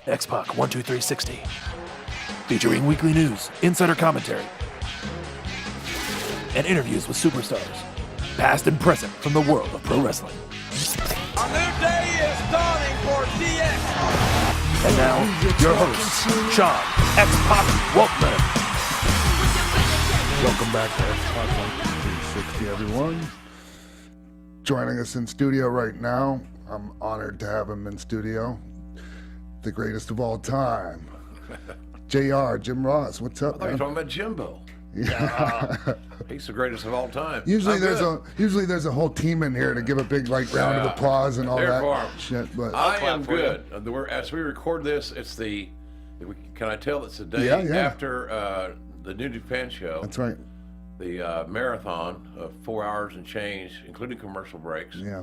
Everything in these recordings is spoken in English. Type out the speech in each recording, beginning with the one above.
X-Pac 12360. Featuring weekly news, insider commentary, and interviews with superstars, past and present from the world of pro wrestling. A new day is dawning for DX. And now, your host, Sean X-Pac Waltman. Welcome back to X-Pac 12360, everyone. Joining us in studio right now, I'm honored to have him in studio. The greatest of all time, JR, Jim Ross. What's up, I thought you were talking about Jimbo. Yeah. He's the greatest of all time. Usually there's a whole team in here to give a big round of applause and all There for that him. shit. But I am good. As we record this, it's can I tell it's the day after the New Japan show. that's right. The marathon of 4 hours and change, including commercial breaks. Yeah.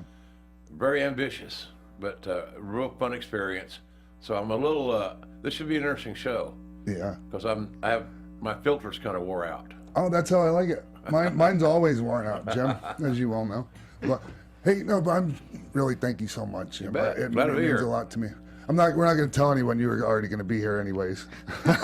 Very ambitious, but real fun experience. So I'm a little. This should be an interesting show. Yeah. Because I have my filters kind of wore out. Oh, that's how I like it. Mine's always worn out, Jim, as you all know. But hey, no, but I'm really thank you so much, Jim. It means a lot to me. We're not going to tell anyone you were already going to be here anyways. But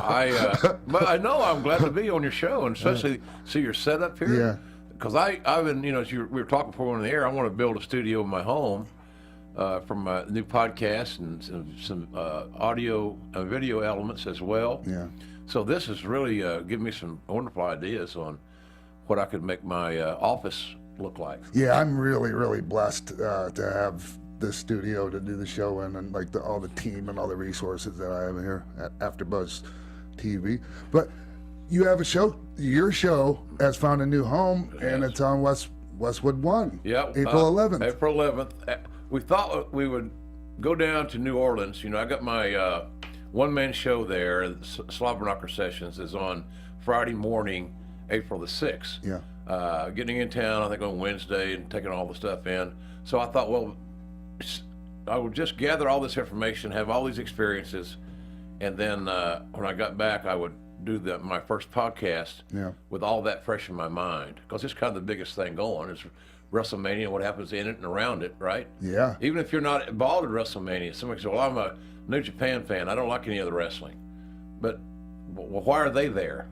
I know I'm glad to be on your show, and especially see your setup here. Yeah. Because I've been, as we were talking before on the air, I want to build a studio in my home for my new podcast and some audio and video elements as well. Yeah. So this has really given me some wonderful ideas on what I could make my office look like. Yeah, I'm really, really blessed to have this studio to do the show in, and all the team and all the resources that I have here at AfterBuzz TV. But you have a show. Your show has found a new home, and it's on Westwood One. Yeah, April 11th. April 11th. We thought we would go down to New Orleans. I got my one-man show there. Slobberknocker Sessions is on Friday morning, April the 6th. Yeah. Getting in town, I think on Wednesday, and taking all the stuff in. So I thought, well, I would just gather all this information, have all these experiences, and then when I got back, I would do my first podcast with all that fresh in my mind, because it's kind of the biggest thing going is WrestleMania and what happens in it and around it, right? Yeah. Even if you're not involved in WrestleMania, somebody says, well, I'm a New Japan fan. I don't like any other wrestling. But well, why are they there?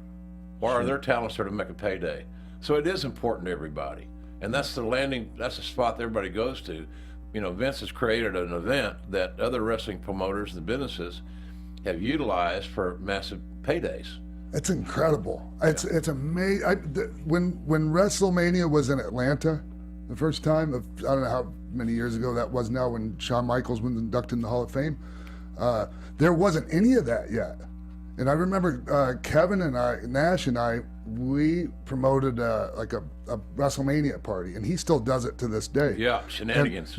Why are their talents there to make a payday? So it is important to everybody. And that's the spot that everybody goes to. Vince has created an event that other wrestling promoters and businesses have utilized for massive paydays. It's incredible. It's amazing. When WrestleMania was in Atlanta, the first time, I don't know how many years ago that was now, when Shawn Michaels was inducted in the Hall of Fame, there wasn't any of that yet. And I remember Kevin and Nash and I, we promoted a WrestleMania party, and he still does it to this day. Yeah, shenanigans.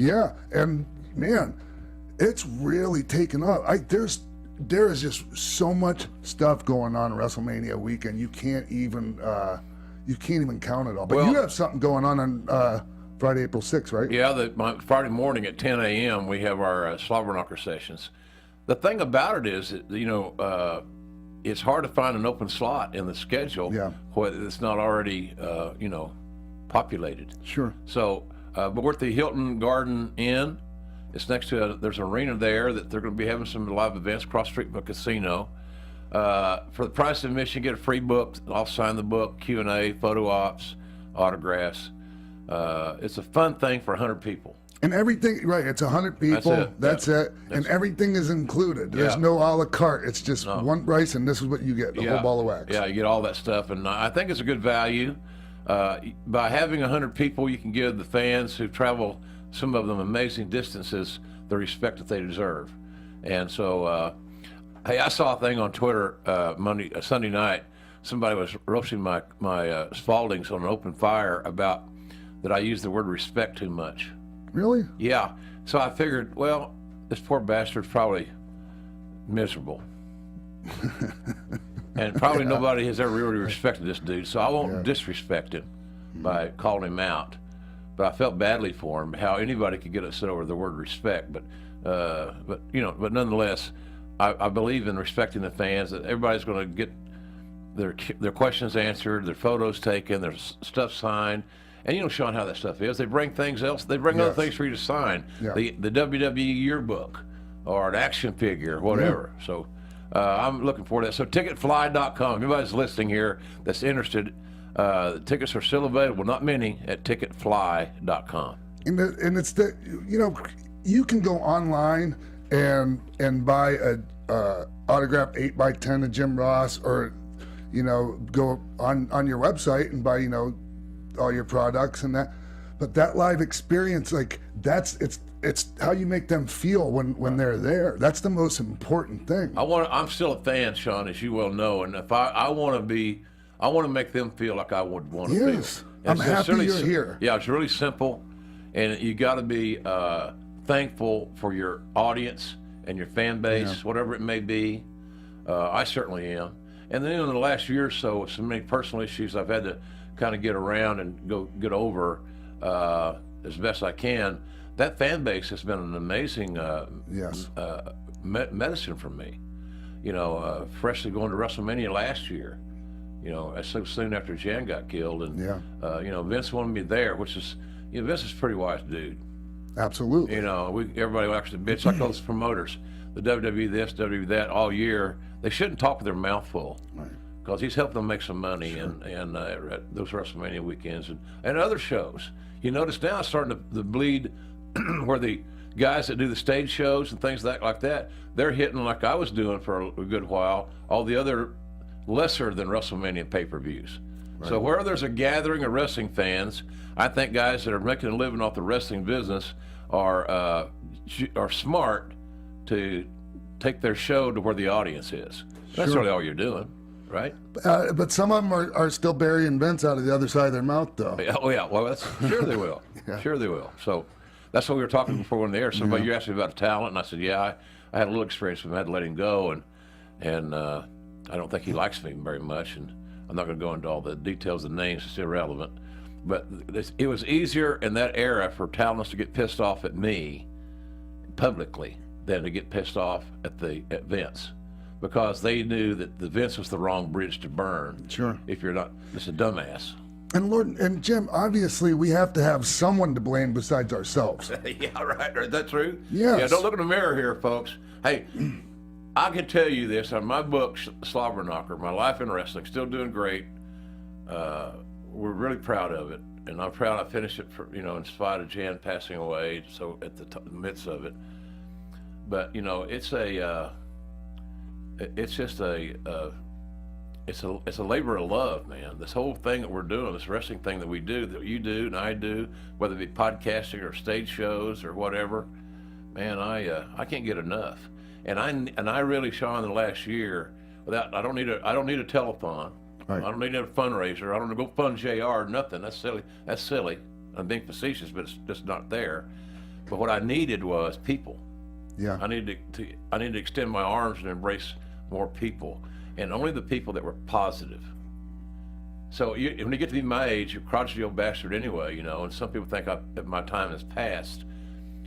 And man, it's really taken off. There is just so much stuff going on WrestleMania weekend. You can't even count it all. But you have something going on Friday, April 6th, right? Yeah, Friday morning at 10 a.m. we have our Slobberknocker Sessions. The thing about it is that, it's hard to find an open slot in the schedule where it's not already, populated. Sure. So, but we're at the Hilton Garden Inn. It's next to there's an arena there that they're going to be having some live events across the street from a casino. For the price of admission, get a free book. I'll sign the book, Q&A, photo ops, autographs. It's a fun thing for 100 people. And everything, right, it's 100 people, that's it. And everything is included. There's no a la carte. It's just one price, and this is what you get, the whole ball of wax. Yeah, you get all that stuff, and I think it's a good value. By having 100 people, you can give the fans who travel, some of them amazing distances, the respect that they deserve. And so, hey, I saw a thing on Twitter Sunday night. Somebody was roasting my Spaldings on an open fire about that I used the word respect too much. Really? Yeah. So I figured, well, this poor bastard's probably miserable. And probably nobody has ever really respected this dude, so I won't disrespect him by calling him out. But I felt badly for him, how anybody could get upset over the word respect. But nonetheless, I believe in respecting the fans, that everybody's going to get their questions answered, their photos taken, their stuff signed. And you know, Sean, how that stuff is. They bring things else. They bring other things for you to sign. Yeah. The WWE yearbook or an action figure, or whatever. Yeah. So I'm looking forward to that. So ticketfly.com. If anybody's listening here that's interested, the tickets are still available, not many, at ticketfly.com. And it's the, you can go online and buy a autographed 8x10 of Jim Ross, or go on your website and buy all your products and that. But that live experience, like it's how you make them feel when they're there. That's the most important thing. I'm still a fan, Sean, as you well know, and if I want to make them feel like I would want to feel. Yes, I'm happy you're here. Yeah, it's really simple, and you got to be thankful for your audience and your fan base, whatever it may be. I certainly am. And then in the last year or so, with so many personal issues I've had to kind of get around and get over as best I can, that fan base has been an amazing medicine for me. Freshly going to WrestleMania last year, so soon after Jan got killed, and Vince wanted me there, which is, Vince is a pretty wise dude. Absolutely. Everybody will actually bitch like those promoters, the WWE this, WWE that, all year. They shouldn't talk with their mouth full, because he's helped them make some money, and at those WrestleMania weekends and other shows. You notice now it's starting to bleed, where the guys that do the stage shows and things like that, they're hitting, like I was doing for a good while, all the other lesser than WrestleMania pay-per-views. Right. So where there's a gathering of wrestling fans, I think guys that are making a living off the wrestling business are smart to take their show to where the audience is. That's really all you're doing, right? But some of them are still burying Vince out of the other side of their mouth, though. Oh yeah, well sure they will. Sure they will. So that's what we were talking before on the air. Somebody you asked me about talent, and I said, I had a little experience with him. I had to let him go, and I don't think he likes me very much, and I'm not going to go into all the details of the names. It's irrelevant. But it was easier in that era for talents to get pissed off at me publicly than to get pissed off at Vince, because they knew that the Vince was the wrong bridge to burn. Sure. If you're not just a dumbass. And Jim, obviously we have to have someone to blame besides ourselves. Yeah, right. Is that true? Yes. Yeah, don't look in the mirror here, folks. Hey, I can tell you this, on my book, Slobber Knocker, My Life in Wrestling, still doing great. We're really proud of it. And I'm proud I finished it in spite of Jan passing away, so at the midst of it. But it's a labor of love, man. This whole thing that we're doing, this wrestling thing that we do, that you do and I do, whether it be podcasting or stage shows or whatever, man, I can't get enough. And I really, Sean, in the last year, I don't need a telethon. Right. I don't need a fundraiser. I don't go fund JR. Nothing. That's silly. I'm being facetious, but it's just not there. But what I needed was people. Yeah. I needed to extend my arms and embrace more people, and only the people that were positive. So when you get to be my age, you're a crotchety old bastard anyway, and some people think that my time has passed.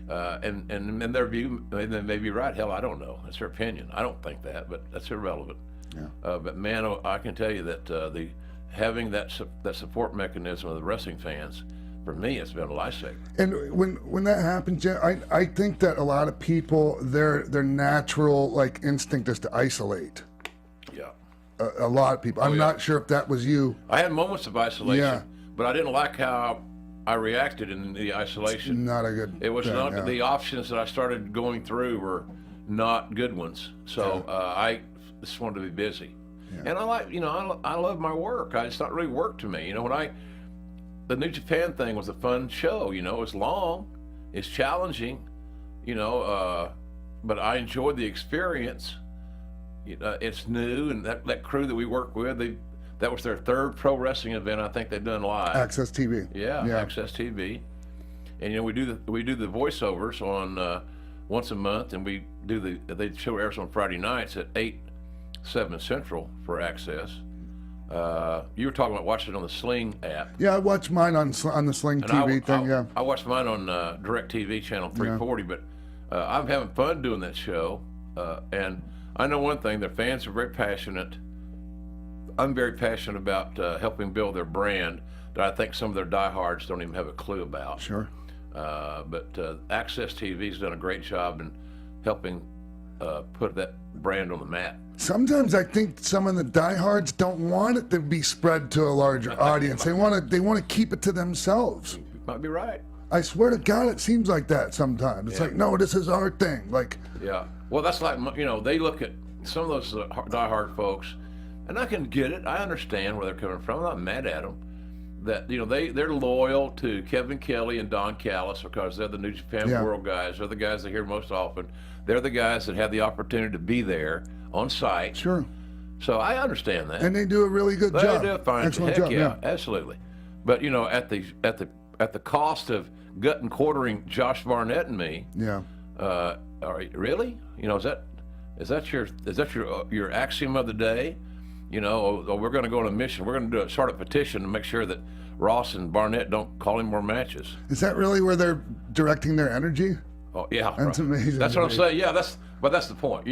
And in their view, they may be right. Hell, I don't know. That's their opinion. I don't think that, but that's irrelevant. Yeah. But man, I can tell you that having that support mechanism of the wrestling fans, for me, it's been a lifesaver. And when that happens, I think that a lot of people, their natural instinct is to isolate. Yeah. A lot of people. I'm not sure if that was you. I had moments of isolation, but I didn't like how I reacted in the isolation. It's not a good. It was thing, not the options that I started going through were not good ones. So I just wanted to be busy, and I like I love my work. It's not really work to me. The New Japan thing was a fun show. It was long, it's challenging, but I enjoyed the experience. It's new, and that crew that we work with, that was their third pro wrestling event I think they've done live. Access TV. Yeah. Access TV, and we do the voiceovers on once a month, and the show airs on Friday nights at 8/7 Central for Access. You were talking about watching it on the Sling app. Yeah, I watched mine on the Sling TV thing. I watched mine on DirecTV channel 340, but I'm having fun doing that show. And I know one thing: their fans are very passionate. I'm very passionate about helping build their brand that I think some of their diehards don't even have a clue about. Sure. But Access TV's done a great job in helping put that brand on the map. Sometimes I think some of the diehards don't want it to be spread to a larger audience. They want to keep it to themselves. You might be right. I swear to God, it seems like that sometimes. It's like, no, this is our thing. Like, yeah. Well, that's like, they look at some of those diehard folks, and I can get it. I understand where they're coming from. I'm not mad at them. That they're loyal to Kevin Kelly and Don Callis because they're the New Japan World guys. They're the guys that hear most often. They're the guys that have the opportunity to be there on site. Sure. So I understand that. And they do a really good job. They do a fine Excellent heck job. yeah, absolutely. But at the cost of gut and quartering Josh Barnett and me. Yeah. Really? Is that your axiom of the day? We're going to go on a mission. We're going to start a petition to make sure that Ross and Barnett don't call him more matches. Is that really where they're directing their energy? Oh yeah, that's amazing. That's what I'm saying. Yeah, that's the point.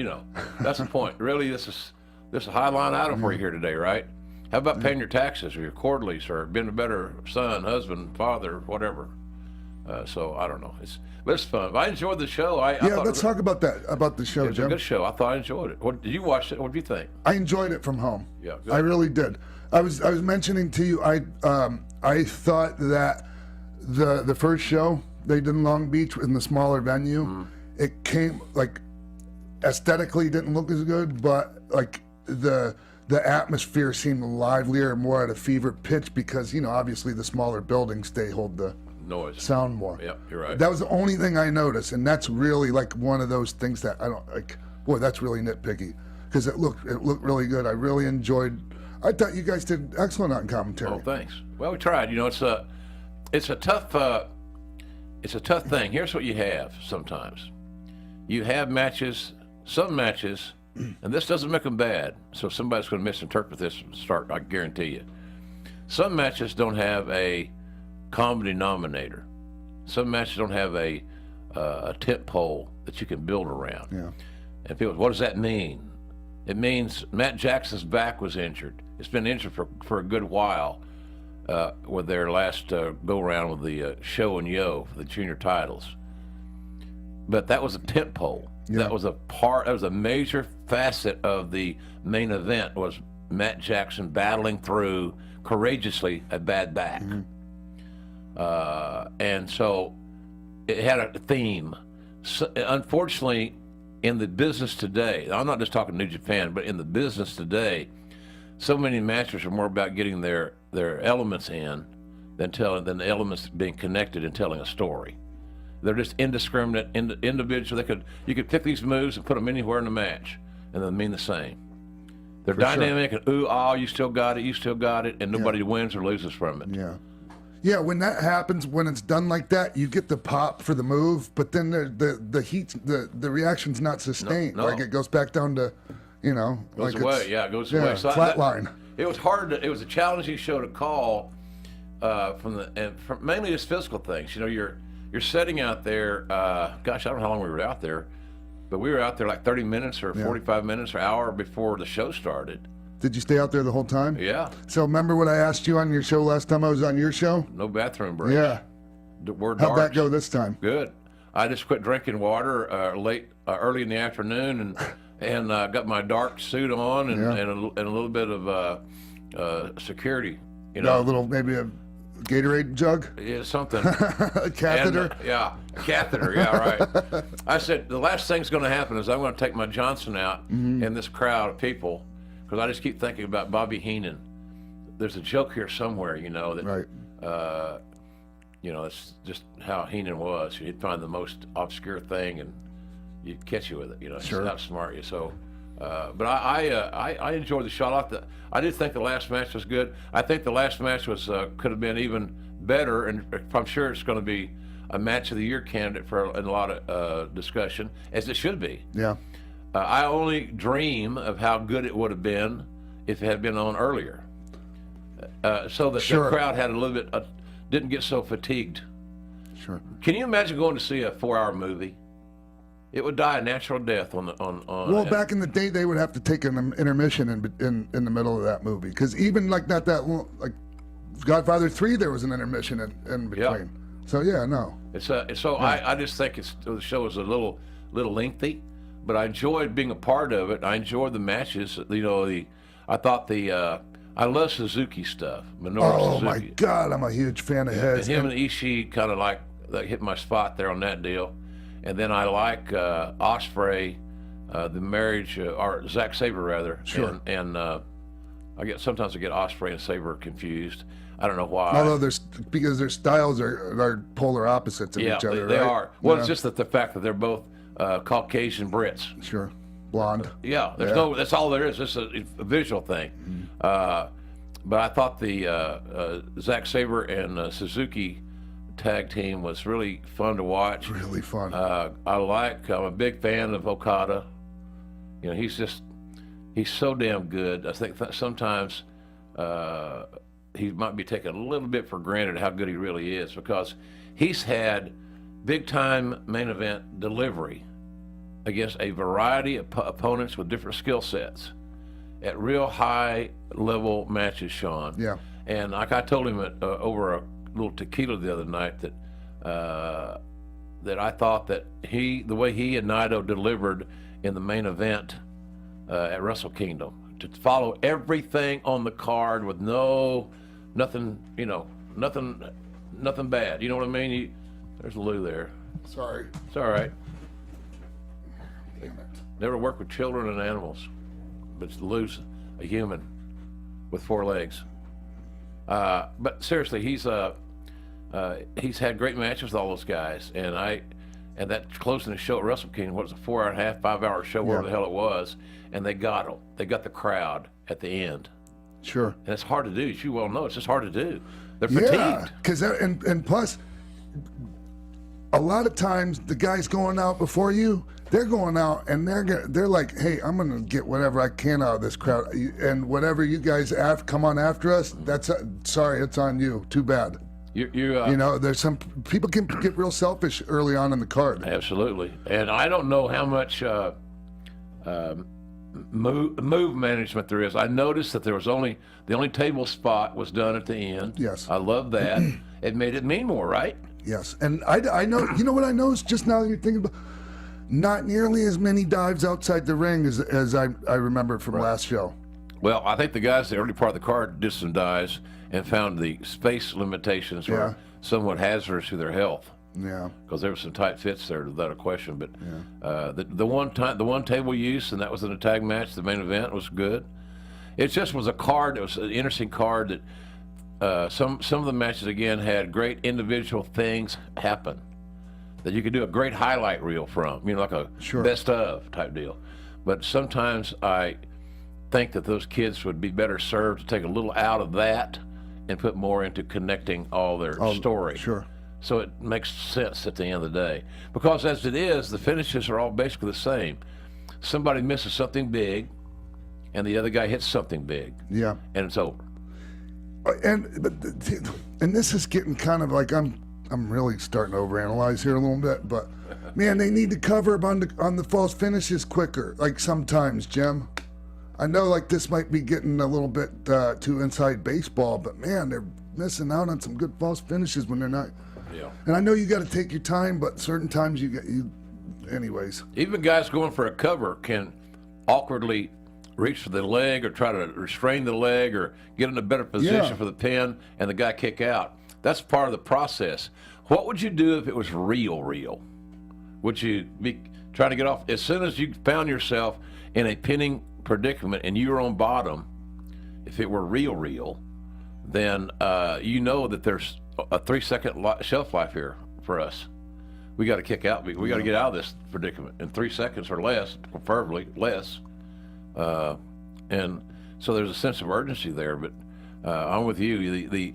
That's the point. Really, this is a high line item for you here today, right? How about paying your taxes or your quarterlies or being a better son, husband, father, whatever? So I don't know. It's fun. I enjoyed the show. Let's talk about that, about the show, It was Jim. a good show. I thought I enjoyed it. Did you watch it? What did you think? I enjoyed it from home. Yeah, good. I really did. I was mentioning to you, I thought that the first show they did in Long Beach in the smaller venue, it came like aesthetically didn't look as good, but like the atmosphere seemed livelier and more at a fever pitch because obviously the smaller buildings they hold the Noise. sound more. Yeah, you're right. That was the only thing I noticed, and that's really like one of those things that I don't like. Boy, that's really nitpicky because it looked really good. I really enjoyed. I thought you guys did excellent on commentary. Oh, thanks. Well, we tried. It's a tough thing. Here's what you have sometimes. You have matches, some matches, and this doesn't make them bad. So if somebody's going to misinterpret this from the start, I guarantee you. Some matches don't have a common denominator. Some matches don't have a tent pole that you can build around. Yeah. And people, what does that mean? It means Matt Jackson's back was injured. It's been injured for a good while with their last go-around with the Show and Yo for the junior titles. But that was a tent pole. Yeah. That was a major facet of the main event was Matt Jackson battling through courageously a bad back. And so it had a theme. So, unfortunately, in the business today, I'm not just talking New Japan, but in the business today, so many matches are more about getting their elements in than the elements being connected and telling a story. They're just indiscriminate individuals. You could pick these moves and put them anywhere in the match, and they mean the same. They're For dynamic and you still got it, and nobody wins or loses from it. Yeah. Yeah, when that happens, when it's done like that, you get the pop for the move, but then the heat, the reaction's not sustained. No. Like it goes back down to, Goes like away. Yeah, it goes away. So flatline. It was hard. It was a challenging show to call from mainly just physical things. You're sitting out there. Gosh, I don't know how long we were out there, but we were out there like 30 minutes or 45 minutes or hour before the show started. Did you stay out there the whole time? Yeah. So remember what I asked you on your show last time I was on your show? No bathroom breaks. Yeah. We're How'd that darks. go this time? Good. I just quit drinking water early in the afternoon and got my dark suit on and a little bit of security. Maybe a Gatorade jug? Yeah, something. A catheter? And, a catheter. Yeah, right. I said the last thing's going to happen is I'm going to take my Johnson out in this crowd of people because I just keep thinking about Bobby Heenan. There's a joke here somewhere, that. Right. It's just how Heenan was. He'd find the most obscure thing and you'd catch you with it. Sure. Outsmart you. So, but I enjoyed the shot. I did think the last match was good. I think the last match could have been even better, and I'm sure it's going to be a match of the year candidate for a lot of discussion, as it should be. Yeah. I only dream of how good it would have been if it had been on earlier, so that the crowd had a little bit. Didn't get so fatigued. Sure. Can you imagine going to see a 4-hour movie? It would die a natural death on. Well, back in the day, they would have to take an intermission in the middle of that movie because even like not that long, like Godfather 3, there was an intermission in between. Yeah. So yeah, no. I just think the show is a little lengthy. but I enjoyed being a part of it. I enjoyed the matches. You know, I love Suzuki stuff. Minoru Oh Suzuki. my God, I'm a huge fan of his. And him and Ishii kind of like hit my spot there on that deal. And then I like Ospreay, the marriage, or Zack Sabre rather. Sure. And sometimes I get Ospreay and Sabre confused. I don't know why. Although because their styles are polar opposites of each other. They right? are. Well, it's just that the fact that they're both Caucasian Brits. Sure. Blonde. Yeah, that's all there is. It's a visual thing. But I thought the Zack Sabre and Suzuki tag team was really fun to watch. Really fun. I'm a big fan of Okada. You know, he's so damn good. I think sometimes he might be taken a little bit for granted how good he really is, because he's had big time main event delivery against a variety of opponents with different skill sets at real high level matches, Sean. Yeah. And like I told him over a little tequila the other night that I thought that the way he and Naito delivered in the main event at Wrestle Kingdom, to follow everything on the card with nothing bad. You know what I mean? There's Lou there. Sorry. It's all right. Damn it. Never worked with children and animals, but Lou's a human with 4 legs. But seriously, he's had great matches with all those guys, and that closing the show at Wrestle Kingdom, what was it, 4.5, 5 hour show, whatever the hell it was, and they got them. They got the crowd at the end. Sure. And it's hard to do, as you well know. It's just hard to do. They're fatigued. Yeah, because and plus, a lot of times the guys going out before you, they're going out and they're like, hey, I'm gonna get whatever I can out of this crowd, and whatever you guys come on after us, sorry, it's on you. Too bad. You know, there's some people can get real selfish early on in the card. Absolutely, and I don't know how much move management there is. I noticed that there was the only table spot was done at the end. Yes. I love that. It made it mean more, right? Yes, and I know, you know what I noticed just now that you're thinking about, not nearly as many dives outside the ring as I remember from last show. Well, I think the guys, the early part of the card, did some dives and found the space limitations were somewhat hazardous to their health. Yeah. Because there were some tight fits there, without a question. But the one table use, and that was in a tag match, the main event, was good. It just was a card. It was an interesting card that some of the matches again had great individual things happen that you could do a great highlight reel from. You know, like a best of type deal. But sometimes I think that those kids would be better served to take a little out of that and put more into connecting all their story. Sure. So it makes sense at the end of the day. Because as it is, the finishes are all basically the same. Somebody misses something big, and the other guy hits something big. Yeah. And it's over. And this is getting kind of like I'm really starting to overanalyze here a little bit, but man, they need to cover up on the false finishes quicker. Like sometimes, Jim. I know like this might be getting a little bit too inside baseball, but man, they're missing out on some good false finishes when they're not. Yeah. And I know you got to take your time, but certain times anyways. Even guys going for a cover can awkwardly reach for the leg or try to restrain the leg or get in a better position for the pin and the guy kick out. That's part of the process. What would you do if it was real? Would you be trying to get off as soon as you found yourself in a pinning predicament and you were on bottom? If it were real, then you know that there's a 3-second shelf life here for us. We got to kick out. We got to get out of this predicament in 3 seconds or less, preferably less. And so there's a sense of urgency there. But I'm with you.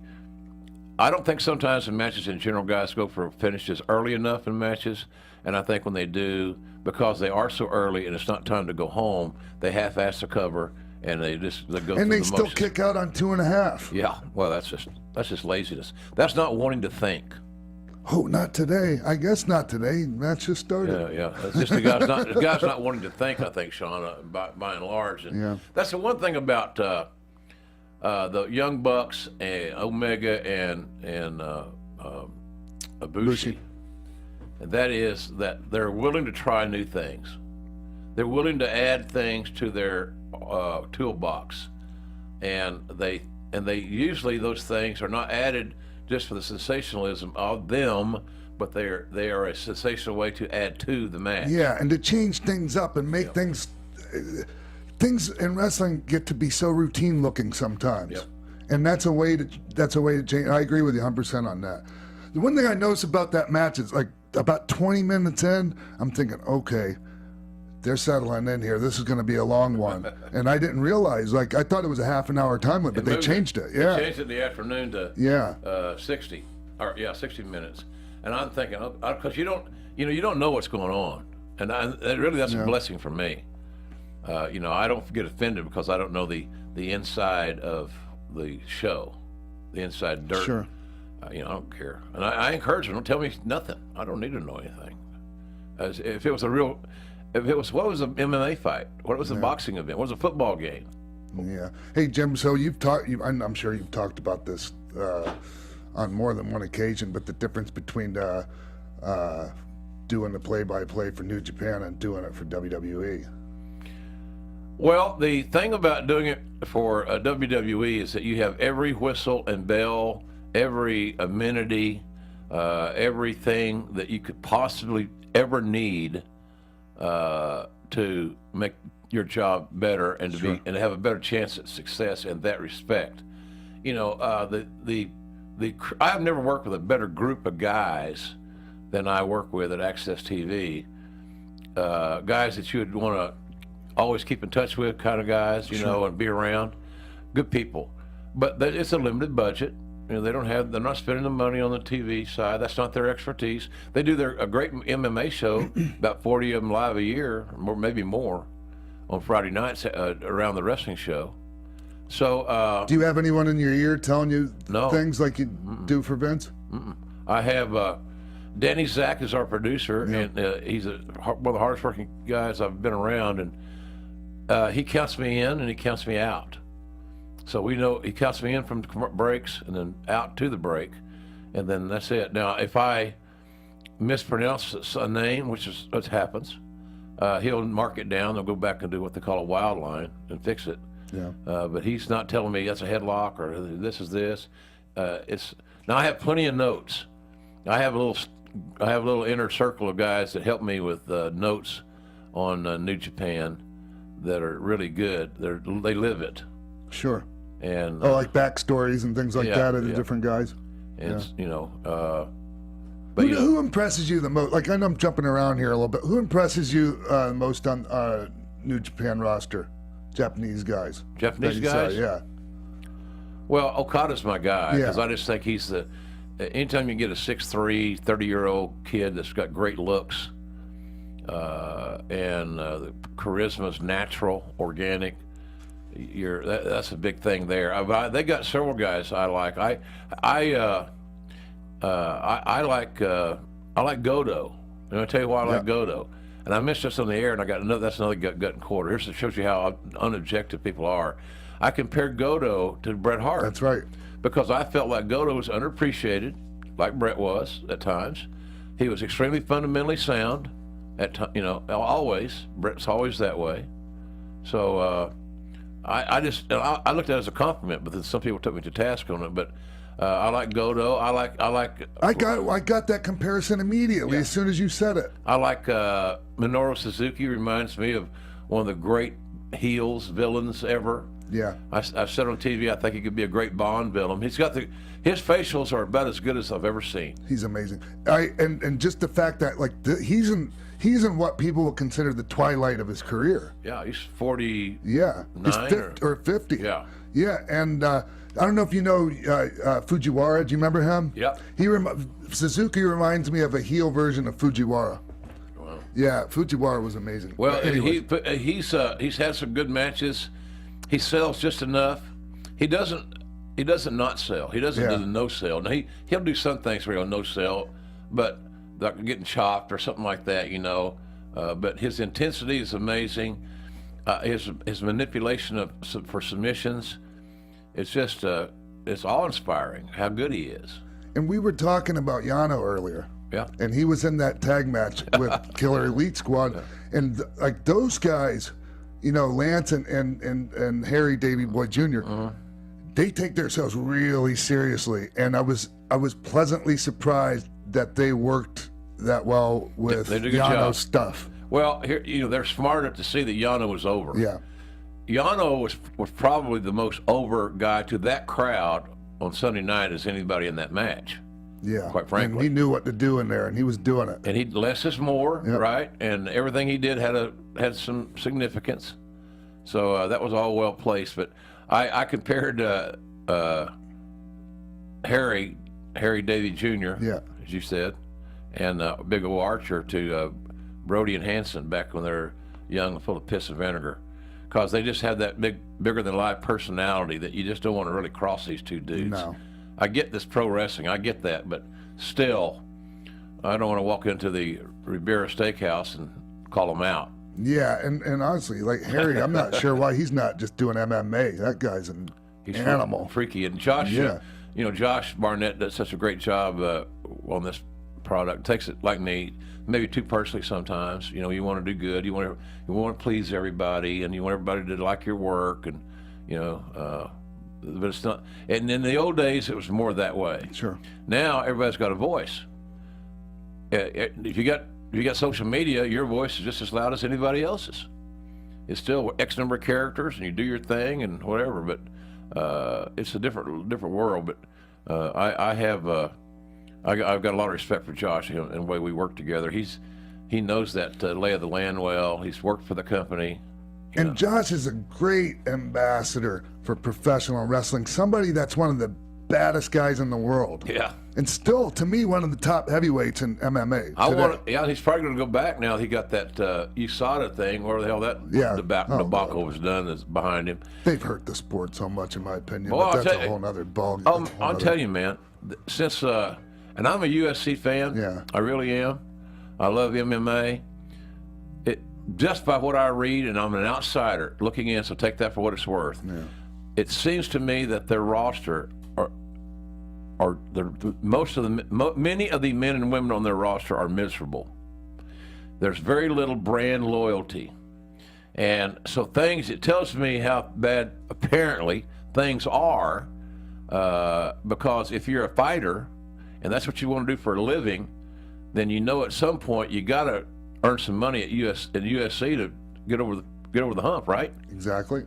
I don't think sometimes in matches in general guys go for finishes early enough in matches, and I think when they do, because they are so early and it's not time to go home, they half-ass the cover and they go through the motions. And they still kick out on 2.5. Yeah, well, that's just laziness. That's not wanting to think. Oh, not today. I guess not today. Match just started. Yeah. That's just the guy's not wanting to think, I think, Sean, by and large. And that's the one thing about the Young Bucks and Omega and Ibushi, and that is that they're willing to try new things. They're willing to add things to their toolbox, and they usually those things are not added just for the sensationalism of them, but they are a sensational way to add to the match. Yeah, and to change things up and make things in wrestling get to be so routine looking sometimes. Yep. And that's a way to change. I agree with you 100% on that. The one thing I noticed about that match is like about 20 minutes in, I'm thinking, okay, they're settling in here. This is going to be a long one. And I didn't realize, like, I thought it was a half an hour time limit, but they changed it. Yeah. They changed it in the afternoon to 60 minutes. And I'm thinking, because you don't know what's going on. And that's a blessing for me. I don't get offended because I don't know the inside of the show, the inside dirt. Sure. I don't care. And I encourage them, don't tell me nothing. I don't need to know anything. If it was what was an MMA fight? What was a boxing event? What was a football game? Yeah. Hey, Jim, so I'm sure you've talked about this on more than one occasion, but the difference between doing the play-by-play for New Japan and doing it for WWE. Well, the thing about doing it for WWE is that you have every whistle and bell, every amenity, everything that you could possibly ever need to make your job better and to have a better chance at success in that respect. I've never worked with a better group of guys than I work with at Access TV. Guys that you would want to always keep in touch with, kind of guys, and be around. Good people, but it's a limited budget. They're not spending the money on the TV side. That's not their expertise. They do a great MMA show, about 40 of them live a year, or maybe more, on Friday nights around the wrestling show. So, do you have anyone in your ear telling you No. things like you do for Vince? I have Danny Zach is our producer, and he's one of the hardest working guys I've been around, and he counts me in and he counts me out. So we know he counts me in from breaks and then out to the break, and then that's it. Now, if I mispronounce a name, which happens, he'll mark it down. They'll go back and do what they call a wild line and fix it. Yeah. But he's not telling me that's a headlock or this is this. Now I have plenty of notes. I have a little inner circle of guys that help me with notes on New Japan that are really good. They live it. Sure. And like backstories and things like that of the different guys. And who impresses you the most? Like, I know I'm jumping around here a little bit. Who impresses you most on New Japan roster? Japanese guys. Japanese guys? Yeah. Well, Okada's my guy because I just think he's anytime you get a 6'3", 30-year-old kid that's got great looks and the charisma's natural, organic, that's a big thing there. They got several guys I like. I like Godo. And I'll tell you why I like Godo. And I missed this on the air, and that's another gut and quarter. Here's it shows you how unobjective people are. I compared Godo to Bret Hart. That's right. Because I felt like Godo was underappreciated, like Bret was at times. He was extremely fundamentally sound always. Bret's always that way. So I looked at it as a compliment, but then some people took me to task on it. But I like Godo. I got that comparison immediately as soon as you said it. I like Minoru Suzuki. Reminds me of one of the great villains ever. Yeah. I've said on TV, I think he could be a great Bond villain. His facials are about as good as I've ever seen. He's amazing. And just the fact that he's in what people would consider the twilight of his career. Yeah, he's 40. Yeah, he's 50. Yeah. Yeah, and I don't know if you know Fujiwara. Do you remember him? Yeah. Suzuki reminds me of a heel version of Fujiwara. Wow. Yeah, Fujiwara was amazing. Well, anyway. he's had some good matches. He sells just enough. He doesn't not sell. He doesn't do the no sell. Now he'll do some things where he'll no sell, but like getting chopped or something like that, But his intensity is amazing. His manipulation for submissions, it's just it's awe-inspiring how good he is. And we were talking about Yano earlier. Yeah. And he was in that tag match with Killer Elite Squad. And like those guys, you know, Lance and Harry Davey Boy Jr., they take themselves really seriously. And I was pleasantly surprised that they worked that well with They did a good Yano's job. stuff. Well, here, you know, they're smart enough to see that Yano was over. Yeah. Yano was probably the most over guy to that crowd on Sunday night as anybody in that match. Yeah. Quite frankly. And he knew what to do in there, and he was doing it. And he less is more, Yep. right? And everything he did had some significance. So that was all well placed. But I compared Harry Davey Jr., Yeah. as you said, and Big O Archer to Brody and Hanson back when they were young, full of piss and vinegar, because they just had that bigger than life personality that you just don't want to really cross these two dudes. No. I get this pro wrestling, I get that, but still, I don't want to walk into the Ribera Steakhouse and call them out. Yeah, and honestly, like Harry, I'm not sure why he's not just doing MMA. That guy's an animal. Freaky. And Josh, Yeah. you know, Josh Barnett does such a great job on this product. Takes it like me, maybe too personally sometimes. You know, you want to do good, you want to please everybody, and you want everybody to like your work, and you know, but it's not. And in the old days, it was more that way. Sure. Now everybody's got a voice. If you got social media, your voice is just as loud as anybody else's. It's still X number of characters, and you do your thing and whatever. But it's a different world. But I've got a lot of respect for Josh and the way we work together. He knows that lay of the land well. He's worked for the company. And Josh is a great ambassador for professional wrestling. Somebody that's one of the baddest guys in the world. Yeah. And still, to me, one of the top heavyweights in MMA. Yeah, he's probably going to go back now. He got that USADA thing, where the hell that debacle was done is behind him. They've hurt the sport so much, in my opinion. Well, but that's a whole nother ballgame. I'll tell you, man, since, and I'm a UFC fan. Yeah. I really am. I love MMA. Just by what I read, and I'm an outsider looking in, so take that for what it's worth. Yeah. It seems to me that their roster many of the men and women on their roster are miserable. There's very little brand loyalty, and so it tells me how bad apparently things are, because if you're a fighter and that's what you want to do for a living, then you know at some point you got to earn some money at USC to get over the hump, right? Exactly.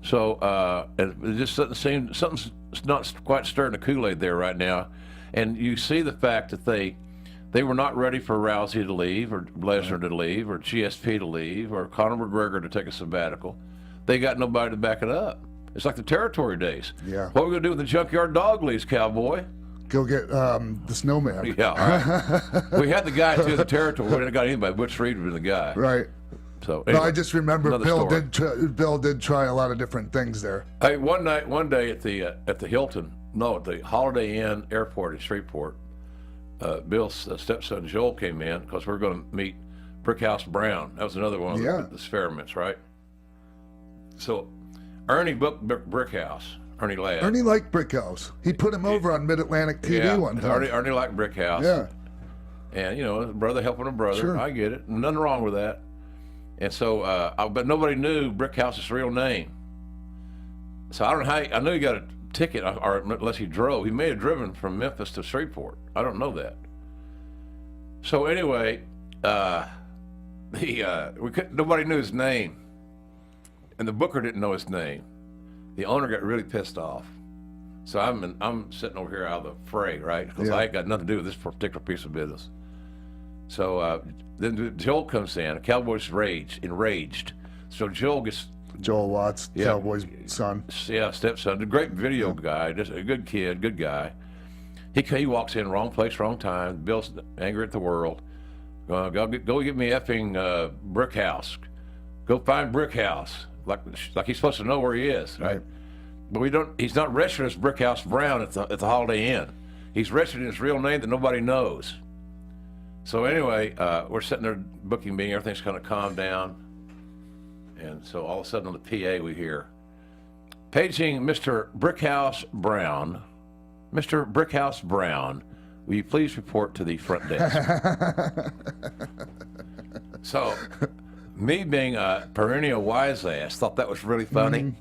So it just doesn't seem, something's not quite stirring the Kool-Aid there right now. And you see the fact that they were not ready for Rousey to leave, or Lesnar to leave, or GSP to leave, or Conor McGregor to take a sabbatical. They got nobody to back it up. It's like the territory days. Yeah. What are we going to do with the junkyard dog lease, cowboy? Go get the snowman. Yeah, all right. We had the guy too, the territory. We didn't got anybody. Butch Reed was the guy. Right. So No, anyway, I just remember Bill story. did try a lot of different things there. Hey, one day at the Hilton, at the Holiday Inn Airport in Shreveport, Bill's stepson Joel came in because we were going to meet Brickhouse Brown. That was another one of the experiments, right? So Ernie booked Brickhouse. Ernie Ladd. Ernie liked Brickhouse. He put him over on Mid-Atlantic TV one time. Ernie liked Brickhouse. Yeah. And, you know, brother helping a brother. Sure. I get it. Nothing wrong with that. And so, but nobody knew Brickhouse's real name. So I don't know how, I knew he got a ticket, or unless he drove. He may have driven from Memphis to Shreveport. I don't know that. So anyway, nobody knew his name. And the booker didn't know his name. The owner got really pissed off. So I'm sitting over here out of the fray, right? Because I ain't got nothing to do with this particular piece of business. So then Joel comes in. The Cowboys enraged. So Joel Watts, Cowboys' son. Yeah, stepson. A great video guy. Just a good kid, good guy. He walks in, wrong place, wrong time. Bill's angry at the world. Go get me effing Brickhouse. Go find Brickhouse. Like he's supposed to know where he is, right? But he's not registered as Brickhouse Brown at the Holiday Inn. He's registered in his real name that nobody knows. So anyway, we're sitting there booking meeting, everything's kind of calmed down. And so all of a sudden on the PA we hear, paging Mr. Brickhouse Brown. Mr. Brickhouse Brown will you please report to the front desk? So, me being a perennial wise ass, thought that was really funny.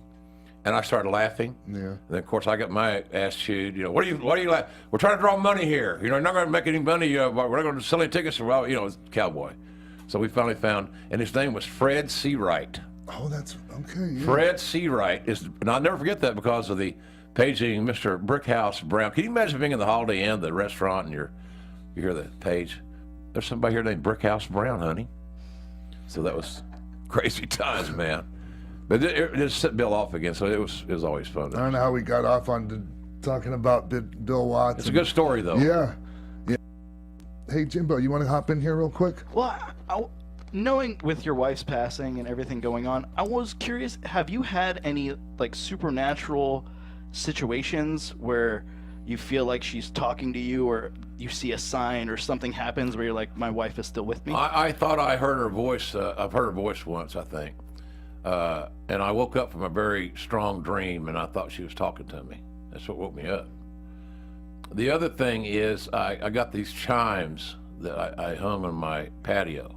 And I started laughing. Yeah. And then, of course, I got my ass chewed. What are you laughing? We're trying to draw money here. You're not going to make any money. We're not going to sell any tickets. Well, it's cowboy. So we finally found, and his name was Fred Seawright. Oh, that's okay. Yeah. Fred Seawright and I'll never forget that because of the paging Mr. Brickhouse Brown. Can you imagine being in the Holiday Inn, the restaurant, and you hear the page? There's somebody here named Brickhouse Brown, honey. So that was crazy times, man. But it just set Bill off again, so it was always fun. I don't know how we got off on talking about Bill Watts. It's a good story, though. Yeah. Hey, Jimbo, you want to hop in here real quick? Well, knowing with your wife's passing and everything going on, I was curious, have you had any like supernatural situations where you feel like she's talking to you, or you see a sign or something happens where you're like, my wife is still with me? I thought I heard her voice. I've heard her voice once, I think. And I woke up from a very strong dream, and I thought she was talking to me. That's what woke me up. The other thing is I got these chimes that I hung on my patio.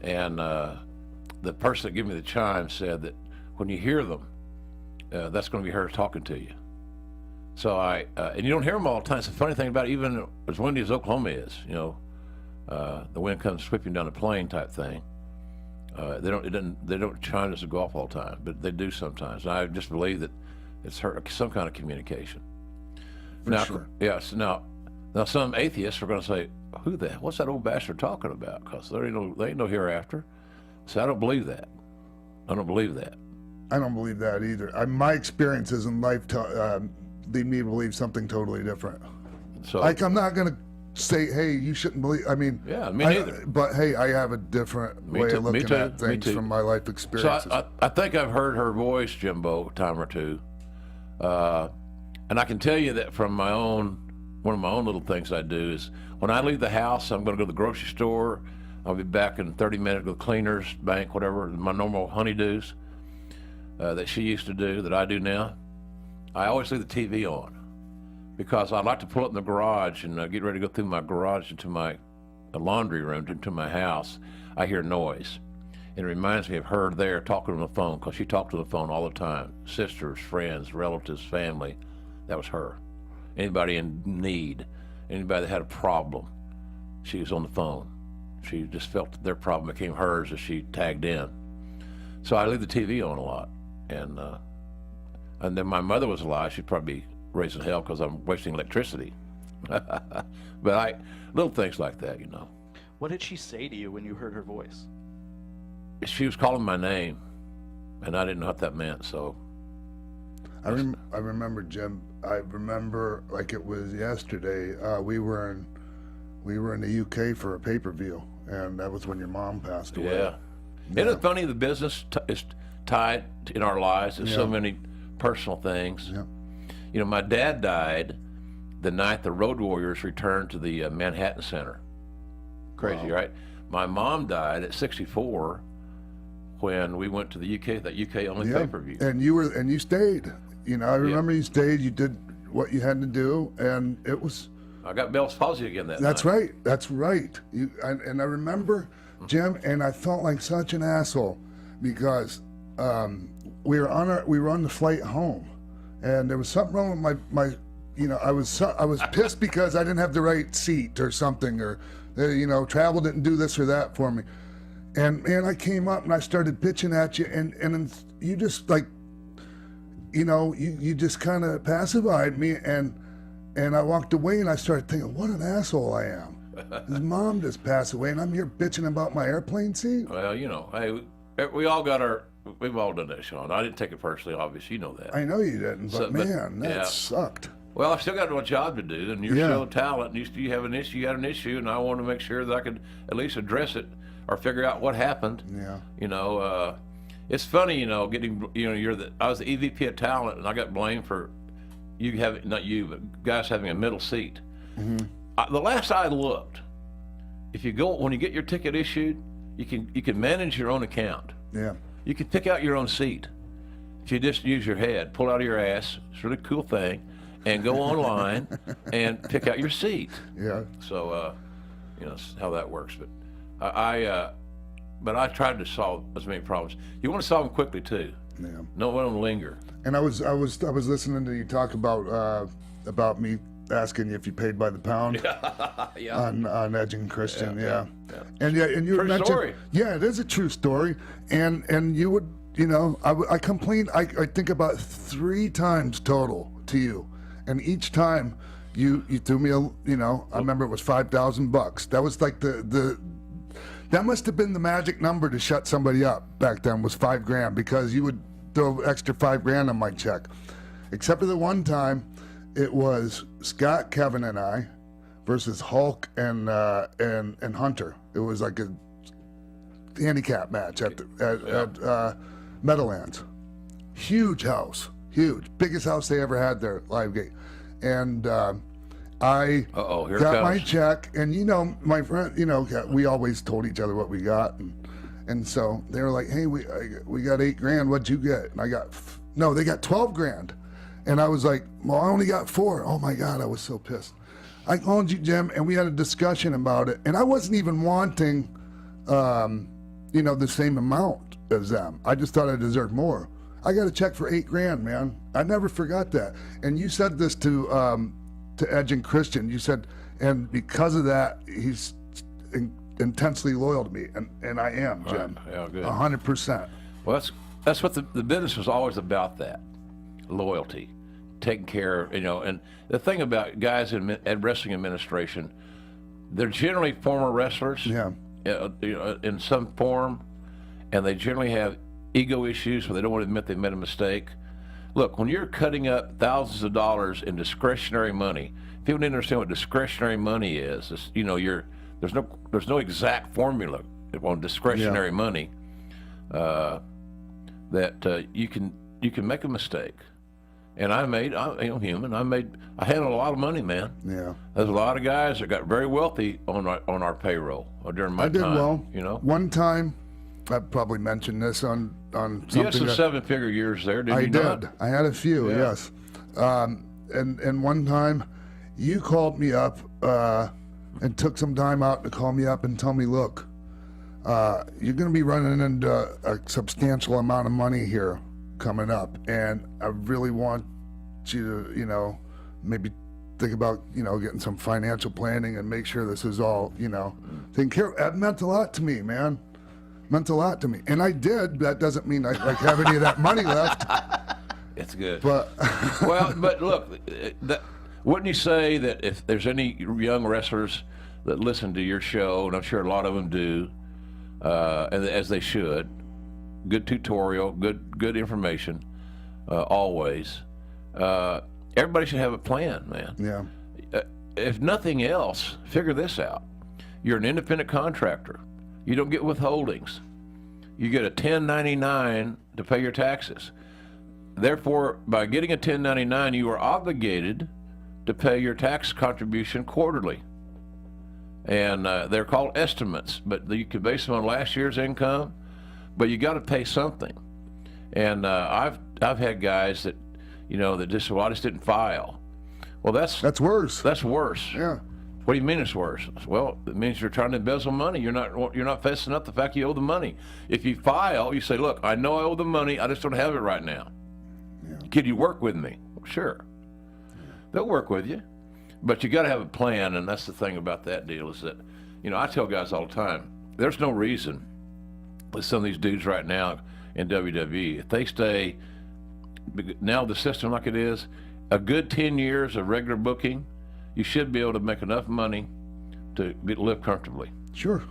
And the person that gave me the chimes said that when you hear them, that's going to be her talking to you. So and you don't hear them all the time. It's the funny thing about it, even as windy as Oklahoma is, the wind comes sweeping down the plain type thing. They don't chime us to go off all the time, but they do sometimes. And I just believe that it's some kind of communication. Now, sure. Yes. Now some atheists are going to say, what's that old bastard talking about? Because there ain't no hereafter. So I don't believe that. I don't believe that. I don't believe that either. My experiences in life lead me to believe something totally different. So Like, I'm not going to say, hey, you shouldn't believe. I mean, yeah, me neither. But hey, I have a different way of looking at things from my life experiences. So I think I've heard her voice, Jimbo, a time or two. And I can tell you that from one of my own little things I do is when I leave the house, I'm going to go to the grocery store. I'll be back in 30 minutes, go to cleaners, bank, whatever, my normal honeydews that she used to do, that I do now. I always leave the TV on because I like to pull up in the garage and get ready to go through my garage into my laundry room, into my house. I hear noise. And it reminds me of her there talking on the phone, because she talked on the phone all the time. Sisters, friends, relatives, family. That was her. Anybody in need, anybody that had a problem, she was on the phone. She just felt that their problem became hers as she tagged in. So I leave the TV on a lot. And then my mother was alive. She'd probably be raising hell because I'm wasting electricity. But little things like that, What did she say to you when you heard her voice? She was calling my name, and I didn't know what that meant, so. I remember, Jim. I remember like it was yesterday. We were in the UK for a pay-per-view, and that was when your mom passed away. Yeah. Isn't it funny the business is tied in our lives to so many personal things? Yeah. My dad died the night the Road Warriors returned to the Manhattan Center. Crazy, Wow. right? My mom died at 64 when we went to the UK, that UK only pay-per-view. And you stayed. I remember you stayed. You did what you had to do, and it was. I got Bell's palsy again that That's night. right. That's right. And I remember, Jim, and I felt like such an asshole because we were on the flight home, and there was something wrong with my I was pissed because I didn't have the right seat or something, or travel didn't do this or that for me. And man, I came up and I started bitching at you, and you just like, you just kind of pacified me, and I walked away and I started thinking, what an asshole I am. His mom just passed away, and I'm here bitching about my airplane seat. Well, hey, we've all done that, Sean. I didn't take it personally, obviously, you know that. I know you didn't, but man, that sucked. Well, I still got a job to do, and you're still a talent, and you have an issue. You had an issue, and I wanted to make sure that I could at least address it or figure out what happened. Yeah. It's funny, getting, I was the EVP of talent, and I got blamed for not you, but guys having a middle seat. Mm-hmm. The last I looked, when you get your ticket issued, you can manage your own account. Yeah. You can pick out your own seat. If you just use your head, pull out of your ass. It's a really cool thing. and go online and pick out your seat. Yeah. So, that's how that works. But I tried to solve as many problems. You want to solve them quickly too. Yeah. No one will linger. And I was listening to you talk about me asking you if you paid by the pound Yeah. on Edging Christian. Yeah. And you True mentioned, story. yeah, it is a true story. And you would, I complained. I think about 3 times total to you, and each time you threw me I remember it was $5,000. That was like that must have been the magic number to shut somebody up back then, was $5,000, because you would throw extra $5,000 on my check. Except for the one time, it was Scott, Kevin, and I versus Hulk and Hunter. It was like a handicap match at Meadowlands. Huge house, biggest house they ever had there, live gate. And I got my check, and my friend, we always told each other what we got, and so they were like, "Hey, we got $8,000. What'd you get?" And I got they got $12,000, and I was like, "Well, I only got 4." Oh my God, I was so pissed. I called you, Jim, and we had a discussion about it, and I wasn't even wanting, the same amount as them. I just thought I deserved more. I got a check for $8,000, man. I never forgot that. And you said this to Edging Christian. You said, and because of that, he's intensely loyal to me, and I am, Jim. Yeah, good. 100%. Well, that's what the business was always about, that loyalty, taking care, and the thing about guys at wrestling administration, they're generally former wrestlers, in some form, and they generally have ego issues where they don't want to admit they made a mistake. Look, when you're cutting up thousands of dollars in discretionary money, people need to understand what discretionary money is. It's, there's no exact formula on discretionary money that you can make a mistake. And I'm human. I handled a lot of money, man. Yeah. There's a lot of guys that got very wealthy on our payroll during my time. I did well. One time, I probably mentioned this on something. You had some 7-figure years there, did you not? I had a few, yes. And one time, you called me up and took some time out to call me up and tell me, look, you're going to be running into a substantial amount of money here coming up, and I really want you to, maybe think about, getting some financial planning and make sure this is all, taken care of. That meant a lot to me, man. Meant a lot to me, and I did. That doesn't mean I have any of that money left. It's good. But but look, wouldn't you say that if there's any young wrestlers that listen to your show, and I'm sure a lot of them do, and as they should, good tutorial, good information, always. Everybody should have a plan, man. Yeah. If nothing else, figure this out. You're an independent contractor. You don't get withholdings. You get a 1099 to pay your taxes. Therefore, by getting a 1099, you are obligated to pay your tax contribution quarterly. And they're called estimates, but you can base them on last year's income, but you got to pay something. And I've had guys that, that just, well, I just didn't file. Well, that's worse. That's worse. Yeah. What do you mean it's worse? Well, it means you're trying to embezzle money. You're not fessing up the fact you owe the money. If you file, you say, look, I know I owe the money, I just don't have it right now. Yeah. Can you work with me? Well, sure. They'll work with you. But you got to have a plan, and that's the thing about that deal is that, I tell guys all the time, there's no reason with some of these dudes right now in WWE, if they stay, now the system like it is, a good 10 years of regular booking, you should be able to make enough money to live comfortably. Sure.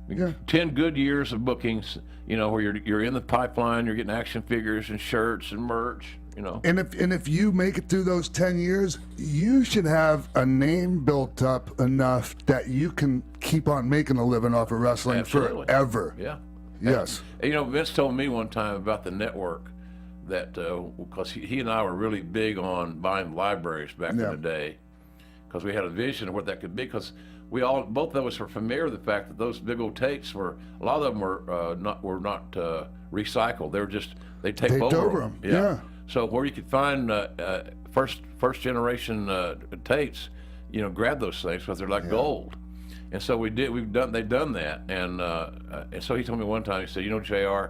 Yeah. 10 good years of bookings, where you're in the pipeline, you're getting action figures and shirts and merch, And if you make it through those 10 years, you should have a name built up enough that you can keep on making a living off of wrestling Absolutely. Forever. Yeah. Yes. And, Vince told me one time about the network that, because he and I were really big on buying libraries back in the day, because we had a vision of what that could be, because both of us were familiar with the fact that those big old tapes a lot of them were not recycled. They were just, they taped over them. Yeah. So where you could find first generation tapes, grab those things because they're like gold. And so they've done that. And so he told me one time, he said, JR,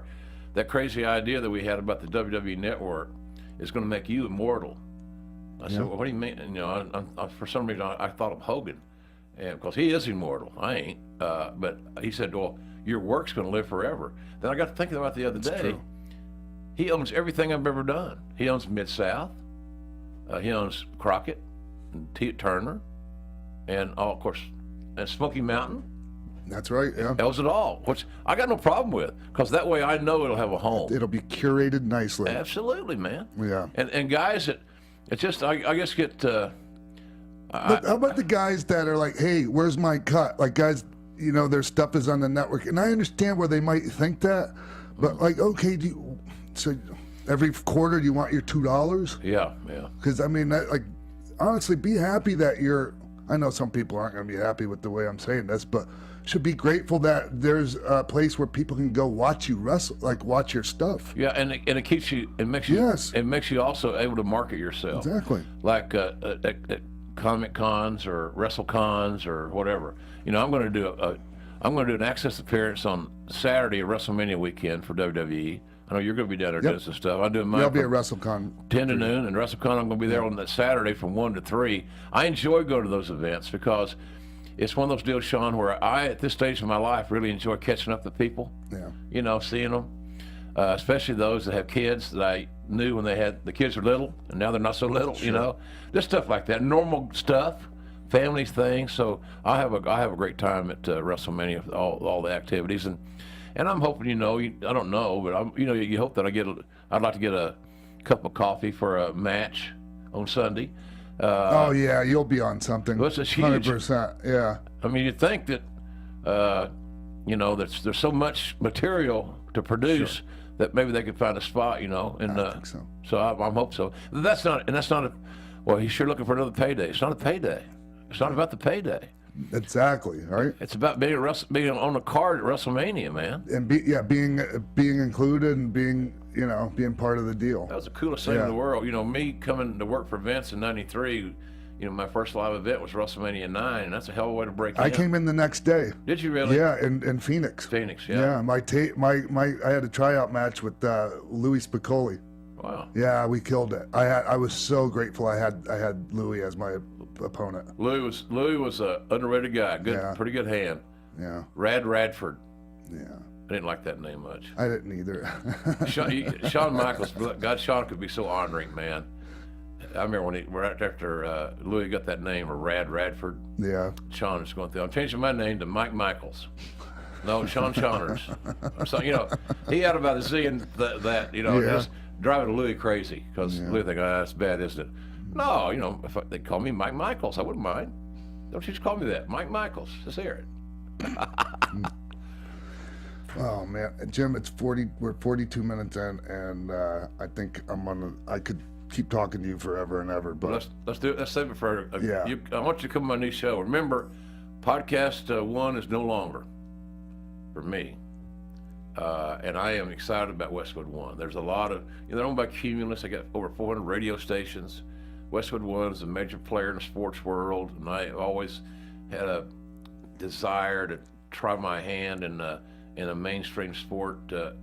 that crazy idea that we had about the WWE Network is going to make you immortal. I said, well, what do you mean? For some reason, I thought of Hogan, and because he is immortal. I ain't. But he said, well, your work's going to live forever. Then I got to thinking about it the other day. True. He owns everything I've ever done. He owns Mid-South. He owns Crockett and Turner, and of course, and Smoky Mountain. That's right. Yeah. Owns it all, which I got no problem with, because that way I know it'll have a home. It'll be curated nicely. Absolutely, man. Yeah. And guys that, it's just I guess get. But how about the guys that are like, hey, where's my cut? Like guys, their stuff is on the network, and I understand where they might think that, but like, okay, so every quarter do you want your $2? Yeah. Because I mean, honestly, be happy that you're. I know some people aren't going to be happy with the way I'm saying this, but should be grateful that there's a place where people can go watch you wrestle, like watch your stuff. Yeah, and it keeps you. It makes you. Yes. It makes you also able to market yourself. Exactly. Like at Comic Cons or Wrestle Cons or whatever. I'm going to do an access appearance on Saturday at WrestleMania weekend for WWE. I know you're going to be down there doing some stuff. I'm doing mine. I'll be at WrestleCon 10 to noon, and WrestleCon I'm going to be there on that Saturday from 1 to 3. I enjoy going to those events because it's one of those deals, Sean, where I, at this stage of my life, really enjoy catching up with people. Yeah. Seeing them, especially those that have kids that I knew when the kids were little, and now they're not so little. Sure. Just stuff like that, normal stuff, family things. So I have a great time at WrestleMania with all the activities, and I'm hoping, I don't know, but you hope that I'd like to get a cup of coffee for a match on Sunday. Oh yeah, you'll be on something. Well, it's huge. 100%. Yeah. I mean, you'd think that, there's so much material to produce that maybe they could find a spot, and I think so. So I hope so. That's not well, he's sure looking for another payday. It's not a payday. It's not about the payday. Exactly. Right. It's about being on the card at WrestleMania, man. And being included and being part of the deal. That was the coolest thing in the world. Me coming to work for Vince in '93. My first live event was WrestleMania 9, and that's a hell of a way to break in. I came in the next day. Did you really? Yeah, in Phoenix. Phoenix, yeah. Yeah, I had a tryout match with Louis Spicolli. Wow. Yeah, we killed it. I was so grateful I had Louis as my opponent. Louis was a underrated guy. Pretty good hand. Yeah. Radford. Yeah. I didn't like that name much. I didn't either. Shawn Michaels, God, Shawn could be so honoring, man. I remember when right after Louis got that name, or Radford. Yeah. Shawn was going through. I'm changing my name to Mike Michaels. No, Shawn Shawners. So he had about a Z in that. Just driving Louis crazy because Louis think, that's bad, isn't it? No, if they call me Mike Michaels, I wouldn't mind. Don't you just call me that, Mike Michaels? Just hear it. Oh man, Jim, we're 42 minutes in, and I think I could keep talking to you forever and ever, but let's do it. Let's save it for yeah. I want you to come to my new show. Remember, podcast 1 is no longer for me, and I am excited about Westwood One. There's a lot of they're owned by Cumulus. They got over 400 radio stations. Westwood One is a major player in the sports world, and I always had a desire to try my hand in a mainstream sport,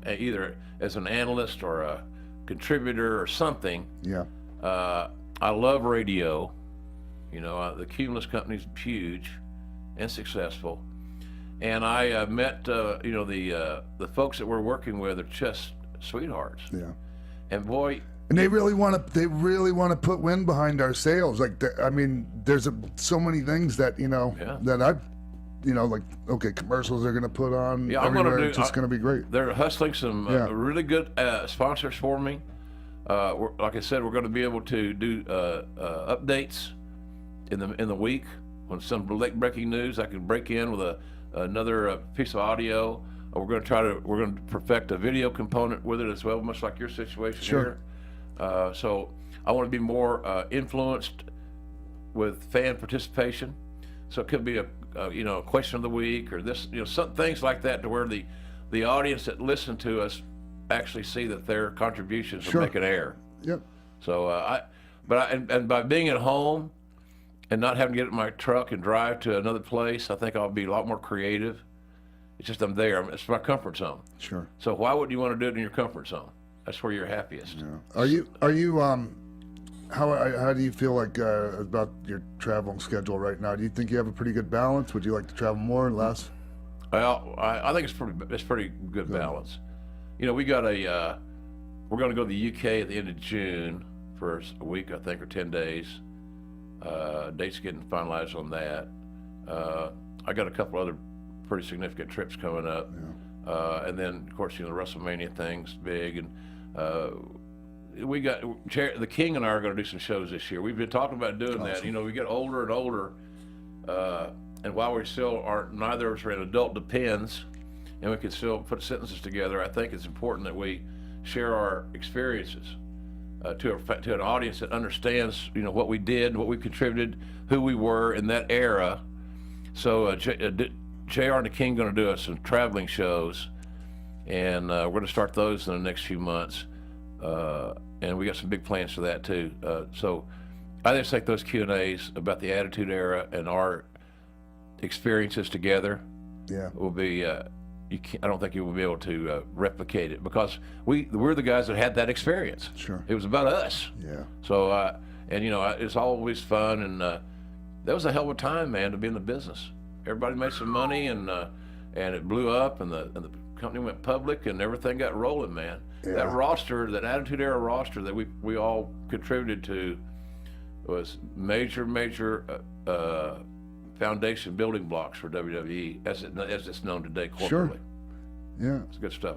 either as an analyst or a contributor or something. Yeah. I love radio. The Cumulus company's huge and successful, and I met the folks that we're working with are just sweethearts. Yeah. And boy. And they really want to put wind behind our sails. Like, there's so many things that that I've. Okay, commercials they're going to put on everywhere. It's just going to be great. They're hustling some really good sponsors for me. Like I said, we're going to be able to do updates in the week. When some breaking news, I can break in with another piece of audio. We're going to perfect a video component with it as well, much like your situation here. So I want to be more influenced with fan participation. So it could be a question of the week or this, some things like that, to where the audience that listen to us actually see that their contributions are making air. Yep. So and by being at home and not having to get in my truck and drive to another place, I think I'll be a lot more creative. It's just I'm there. It's my comfort zone. Sure. So why would you want to do it in your comfort zone? That's where you're happiest. Yeah. Are you how do you feel like about your traveling schedule right now? Do you think you have a pretty good balance? Would you like to travel more or less? Well, I think it's pretty good balance. You know, we got we're going to go to the UK at the end of June for a week, I think, or 10 days. Dates getting finalized on that. I got a couple other pretty significant trips coming up. Yeah. And then, of course, you know, the WrestleMania thing's big. And we got, the King and I are going to do some shows this year. We've been talking about doing that. You know, we get older and older. And while we still aren't, neither of us are in adult depends, and we can still put sentences together, I think it's important that we share our experiences to an audience that understands, you know, what we did, what we contributed, who we were in that era. So JR and the King going to do some traveling shows, and we're going to start those in the next few months. And we got some big plans for that too. So I just think those Q&As about the Attitude Era and our experiences together will be I don't think you will be able to replicate it, because we're the guys that had that experience. Sure. It was about us. Yeah. So and you know, it's always fun, and that was a hell of a time, man, to be in the business. Everybody made some money, and it blew up, and the company went public, and everything got rolling, man. Yeah. That roster, that Attitude Era roster that we all contributed to, was major foundation building blocks for WWE as it's known today corporately. Sure. Yeah. It's good stuff.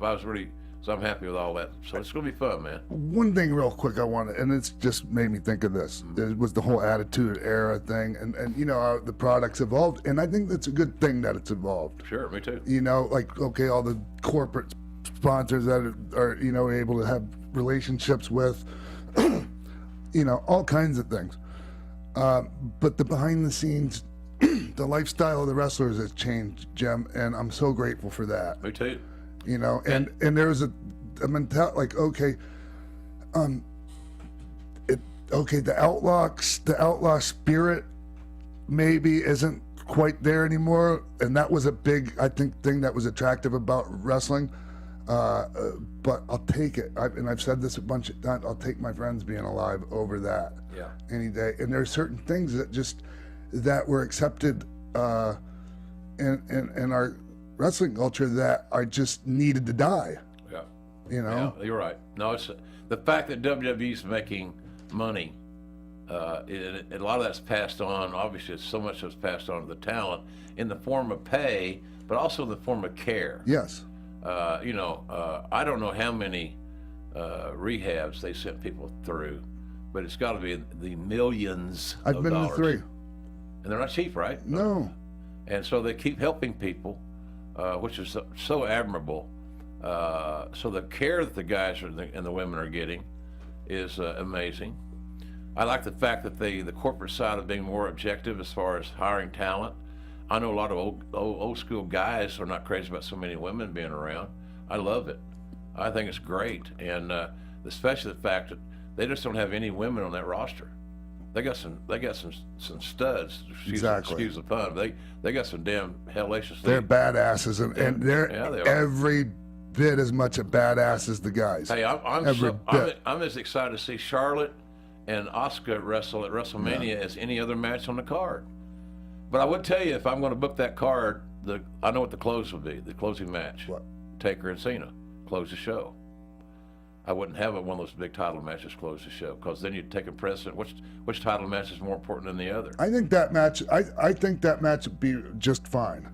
So I'm happy with all that. So it's going to be fun, man. One thing real quick I wanted, and it's just made me think of this, it was the whole Attitude Era thing, and you know, how the products evolved, and I think that's a good thing that it's evolved. Sure, me too. You know, like, okay, all the corporate sponsors that are you know, able to have relationships with, you know, all kinds of things. But the behind the scenes, the lifestyle of the wrestlers has changed, Jim, and I'm so grateful for that. Me too. You know, and there's a mentality, like, okay, the outlaw spirit maybe isn't quite there anymore, and that was a big, I think, thing that was attractive about wrestling. But I'll take it, and I've said this a bunch of times, I'll take my friends being alive over that any day. And there are certain things that were accepted in our wrestling culture that I just needed to die. Yeah. You know? Yeah, you're right. No, it's the fact that WWE's making money, a lot of that's passed on. Obviously, so much that's passed on to the talent in the form of pay, but also in the form of care. Yes. You know, I don't know how many rehabs they sent people through, but it's got to be the millions of dollars. I've been to 3. And they're not cheap, right? No. And so they keep helping people, which is so admirable. So the care that the guys and the women are getting is amazing. I like the fact that the corporate side of being more objective as far as hiring talent. I know a lot of old school guys are not crazy about so many women being around. I love it. I think it's great, and especially the fact that they just don't have any women on that roster. They got some studs. Excuse the pun. They got some damn hellacious. They're badasses, and they're every bit as much a badass as the guys. Hey, I'm as excited to see Charlotte and Asuka wrestle at WrestleMania as any other match on the card. But I would tell you, if I'm going to book that card, I know what the close would be. The closing match. What? Taker and Cena close the show. I wouldn't have one of those big title matches close the show, because then you'd take a precedent. Which title match is more important than the other? I think that match. I think that match would be just fine.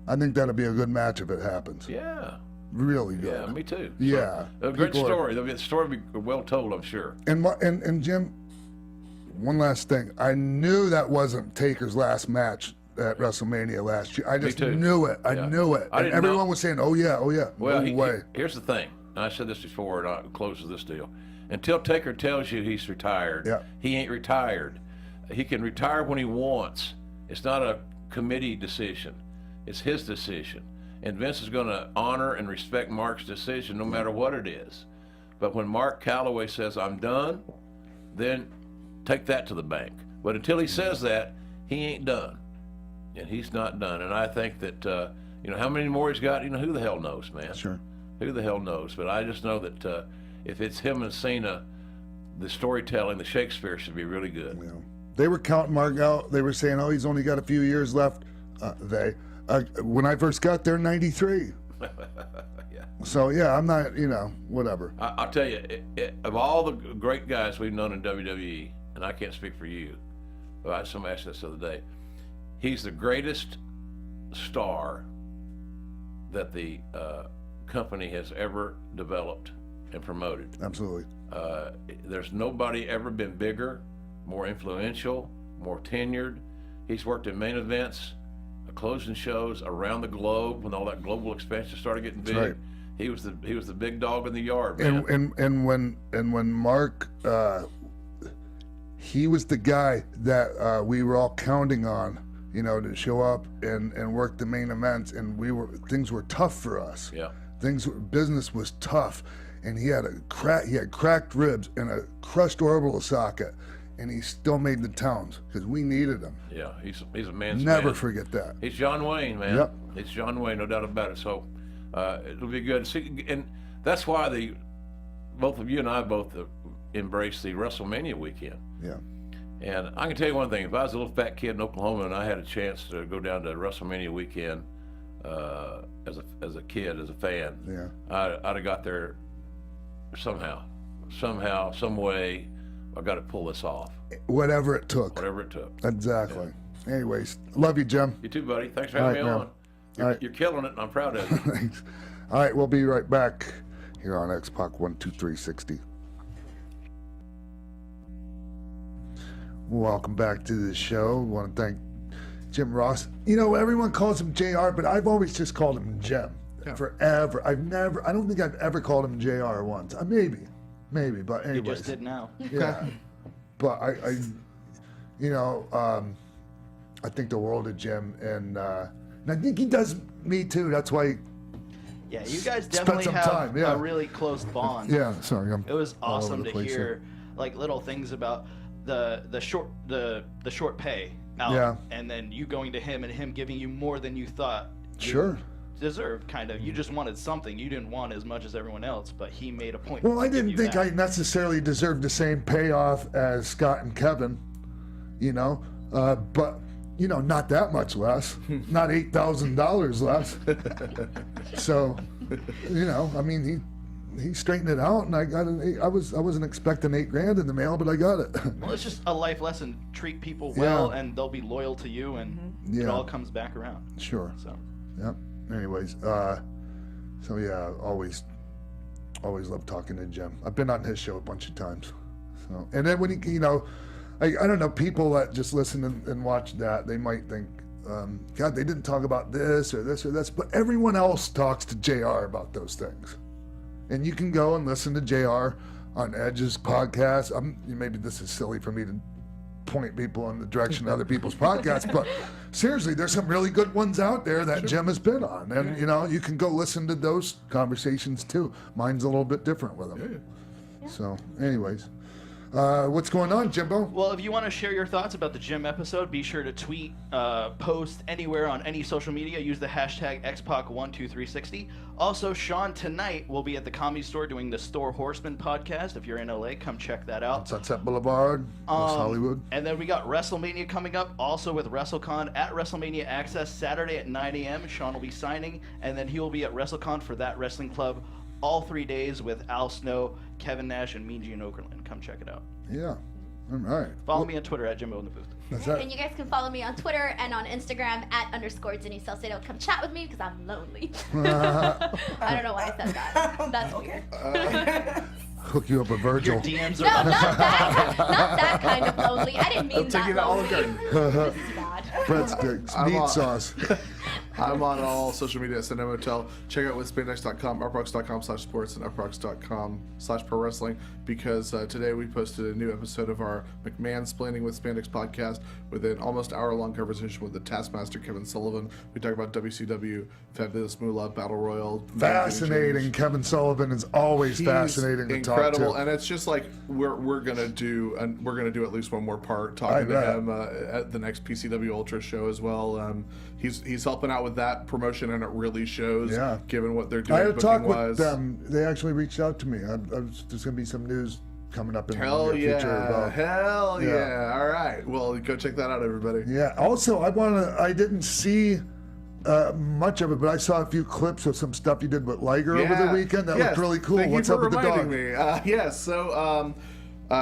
I think that'll be a good match if it happens. Yeah. Really good. Yeah, me too. Yeah. So, a great story. The story will be well told, I'm sure. And Jim, one last thing. I knew that wasn't Taker's last match at WrestleMania last year. I just knew it. I knew it. And everyone was saying, oh yeah. Well, no way. Here's the thing. And I said this before, and I'll close with this deal. Until Taker tells you he's retired, he ain't retired. He can retire when he wants. It's not a committee decision. It's his decision. And Vince is going to honor and respect Mark's decision no matter what it is. But when Mark Calloway says, I'm done, then take that to the bank. But until he says that, he ain't done. And he's not done. And I think that, how many more he's got, who the hell knows, man? Sure. Who the hell knows? But I just know that if it's him and Cena, the storytelling, the Shakespeare should be really good. Yeah. They were counting Mark out. They were saying, "Oh, he's only got a few years left." When I first got there, 93. Yeah. So yeah, I'm not, whatever. I'll tell you, of all the great guys we've known in WWE, and I can't speak for you, but somebody asked this the other day, he's the greatest star that the company has ever developed and promoted. Absolutely. There's nobody ever been bigger, more influential, more tenured. He's worked in main events, closing shows around the globe when all that global expansion started getting big. Right. He was the big dog in the yard, man. And when Mark, he was the guy that we were all counting on, to show up and work the main events, and things were tough for us. Yeah. Business was tough, and he had cracked ribs and a crushed orbital socket, and he still made the towns because we needed him. Yeah, he's a man's Never man. Forget that. He's John Wayne, man. Yep. It's John Wayne, no doubt about it. So it'll be good. See, and that's why both of you and I both embraced the WrestleMania weekend. Yeah. And I can tell you one thing: if I was a little fat kid in Oklahoma and I had a chance to go down to WrestleMania weekend as a kid, as a fan, Yeah. I'd have got there somehow, some way. I got to pull this off. Whatever it took. Whatever it took. Exactly. Anyways, love you, Jim. You too, buddy. Thanks for All having me right, on. man. You're killing it, and I'm proud of you. Thanks. All right, we'll be right back here on X-Pac 12360. Welcome back to the show. I want to thank Jim Ross. Everyone calls him JR, but I've always just called him Jim. Forever. I don't think I've ever called him JR once. Maybe, but anyways. You just did now. Yeah. But I think the world of Jim, and I think he does me too. That's why. Yeah, you guys Spent definitely some have time, yeah. a really close bond. Yeah, sorry. It was all over awesome the to place hear little things about the short pay out, Yeah. and then you going to him and him giving you more than you thought you Sure. deserved. Kind of, you just wanted something. You didn't want as much as everyone else, but he made a point. Well, I to give didn't you think that. I necessarily deserved the same payoff as Scott and Kevin, but not that much less, not $8,000 less. So, I mean, he straightened it out, and I got I wasn't expecting $8,000 in the mail, but I got it. Well, it's just a life lesson. Treat people well, and they'll be loyal to you, and it Yeah. all comes back around. Sure. So. Yep. Anyways, so yeah, always love talking to Jim. I've been on his show a bunch of times. So, and then when he, I don't know, people that just listen and watch that, they might think, God, they didn't talk about this or this or this, but everyone else talks to JR about those things. And you can go and listen to JR on Edge's podcast. Maybe this is silly for me to point people in the direction of other people's podcasts, but seriously, there's some really good ones out there that Jim has been on, and you can go listen to those conversations too. Mine's a little bit different with him. Yeah. So, anyways, what's going on, Jimbo? Well, if you want to share your thoughts about the Jim episode, be sure to tweet, post anywhere on any social media. Use the hashtag X-Pac12360. Also, Sean tonight will be at the Comedy Store doing the Store Horseman podcast. If you're in LA, come check that out. Sunset Boulevard, West Hollywood. And then we got WrestleMania coming up, also with WrestleCon at WrestleMania Access Saturday at 9 a.m. Sean will be signing, and then he will be at WrestleCon for That Wrestling Club all 3 days with Al Snow, Kevin Nash, and Mean Gene Okerlund. Come check it out. Yeah. All right. Follow me on Twitter at Jimbo in the Booth. That's that. And you guys can follow me on Twitter and on Instagram at _Denise Salcedo. Come chat with me because I'm lonely. I don't know why I said that. That's weird. Hook you up with Virgil. Your DMs No, are not that kind of lonely. I didn't mean Take you that to Olive lonely. Garden. This is bad. Breadsticks, I'm meat on- sauce. I'm on all social media at Cinema Hotel. Check out withspandex.com, uproxx.com/sports, and uproxx.com/pro wrestling, because today we posted a new episode of our McMahon-splaining with Spandex podcast with an almost hour-long conversation with the Taskmaster, Kevin Sullivan. We talk about WCW, Fabulous Moolah, Battle Royal. Fascinating. Kevin Sullivan is always fascinating to talk to. Incredible, and it's just like we're gonna do at least one more part talking to him at the next PCW Ultra show as well. He's helping out with that promotion, and it really shows. Given what they're doing. I had a talk with them. They actually reached out to me. There's going to be some news coming up in the near future about. Hell yeah! All right, well, go check that out, everybody. Yeah. Also, I didn't see much of it, but I saw a few clips of some stuff you did with Liger over the weekend. That looked really cool. What's up with the dog? Yes. So.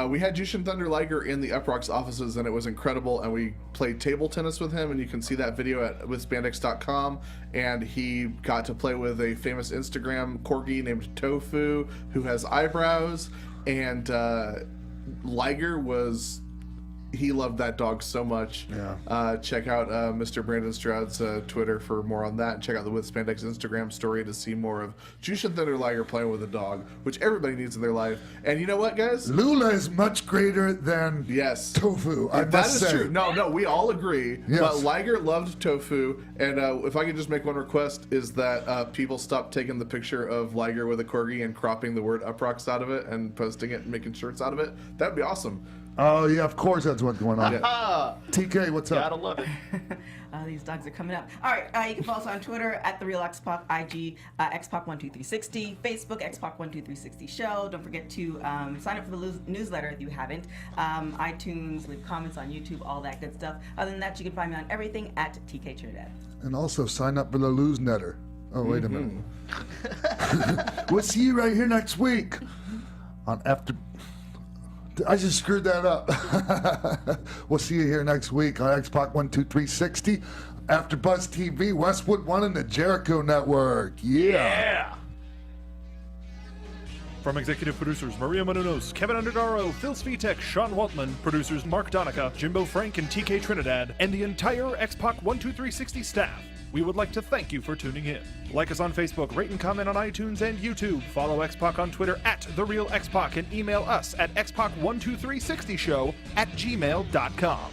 We had Jushin Thunder Liger in the Uproxx offices, and it was incredible. And we played table tennis with him, and you can see that video at withspandex.com. And he got to play with a famous Instagram corgi named Tofu, who has eyebrows. And Liger he loved that dog so much. Check out Mr. Brandon Stroud's Twitter for more on that. Check out the With Spandex Instagram story to see more of Jushin Thunder Liger playing with a dog, which everybody needs in their life. And you know what, guys? Lula is much greater than Tofu. I must say. True. No, we all agree. Yes. But Liger loved Tofu. And if I could just make one request, is that people stop taking the picture of Liger with a corgi and cropping the word Uproxx out of it and posting it and making shirts out of it. That'd be awesome. Oh, yeah, of course that's what's going on. TK, what's up? Gotta love it. These dogs are coming up. All right, you can follow us on Twitter at The Real X-Pac, IG, X-Pac12360, Facebook, X-Pac12360 Show. Don't forget to sign up for the newsletter if you haven't. iTunes, leave comments on YouTube, all that good stuff. Other than that, you can find me on everything at TK Trinidad. And also sign up for the newsletter. Oh, wait a minute. We'll see you right here next week on After... I just screwed that up. We'll see you here next week on X-Pac12360, After Buzz TV, Westwood One, and the Jericho Network. Yeah. From executive producers Maria Menounos, Kevin Undergaro, Phil Svitek, Sean Waltman, producers Mark Donica, Jimbo Frank, and TK Trinidad, and the entire X-Pac12360 staff, we would like to thank you for tuning in. Like us on Facebook, rate and comment on iTunes and YouTube. Follow X-Pac on Twitter at TheRealXPac, and email us at xpac12360show@gmail.com.